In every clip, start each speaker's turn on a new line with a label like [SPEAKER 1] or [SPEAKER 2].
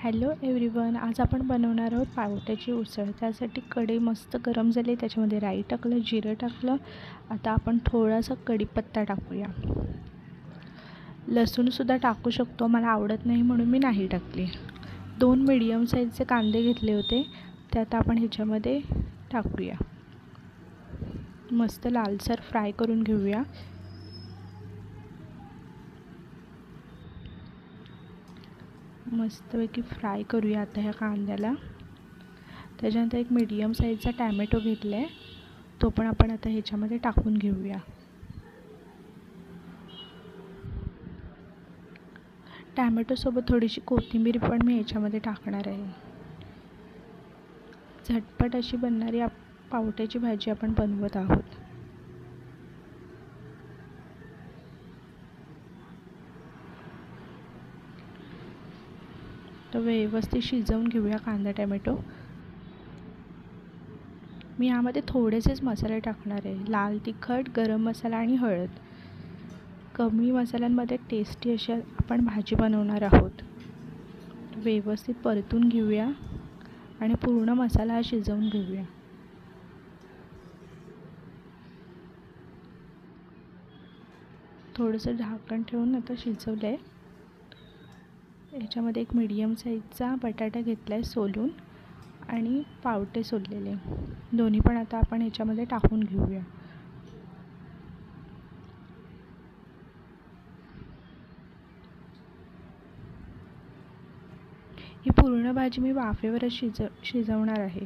[SPEAKER 1] Hello everyone, आज आपण बनवणार आहोत पावट्याची उसळ। त्यासाठी कढई मस्त गरम झाली, त्याच्यामध्ये राई टाकलं, जिरं टाकलं। आता आपण थोडासा कढीपत्ता टाकूया। लसूणसुद्धा टाकू शकतो, मला आवडत नाही म्हणून मी नाही टाकली। 2 मीडियम साईजचे कांदे घेतले होते, त्यात आपण ह्याच्यामध्ये टाकूया। मस्त लालसर फ्राय करून घेऊया। मस्तपैकी फ्राय करूया आता ह्या कांद्याला। त्याच्यानंतर एक मीडियम साईजचा टॅमॅटो घेतला आहे, तो पण आपण आता ह्याच्यामध्ये टाकून घेऊया। टॅमॅटोसोबत थोडीशी कोथिंबीर पण मी ह्याच्यामध्ये टाकणार आहे। झटपट अशी बनणारी पावट्याची भाजी आपण बनवत आहोत। तर व्यवस्थित शिजवून घेऊया कांदा टॅमॅटो। मी यामध्ये थोडेसेच मसाले टाकणार आहे, लाल तिखट, गरम मसाला आणि हळद। कमी मसाल्यांमध्ये टेस्टी अशी आपण भाजी बनवणार आहोत। व्यवस्थित परतून घेऊया आणि पूर्ण मसाला शिजवून घेऊया। थोडंसं झाकण ठेवून आता शिजवलं आहे। ह्याच्यामध्ये एक मीडियम साईजचा बटाटा घेतला आहे सोलून, आणि पावटे सोललेले, दोन्ही पण आता आपण ह्याच्यामध्ये टाकून घेऊया। ही पूर्ण भाजी मी वाफेवरच शिजवणार आहे।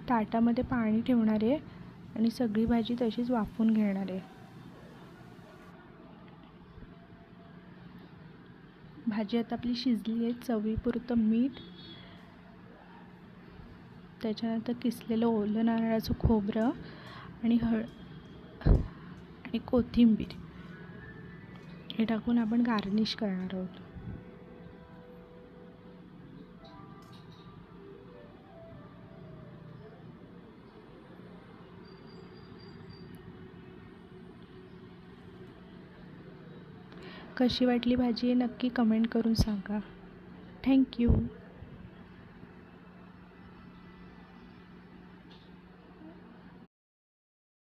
[SPEAKER 1] ताटामध्ये पाणी ठेवणार आहे आणि सगळी भाजी तशीच वाफवून घेणार आहे। भाजी आता आपली शिजली आहे। चवीपुरतं मीठ, त्याच्यानंतर किसलेलं ओलं नारळाचं खोबरं आणि आणि कोथिंबीर हे टाकून आपण गार्निश करणार आहोत। कशी वाटली भाजी नक्की कमेंट करून सांगा। थँक्यू।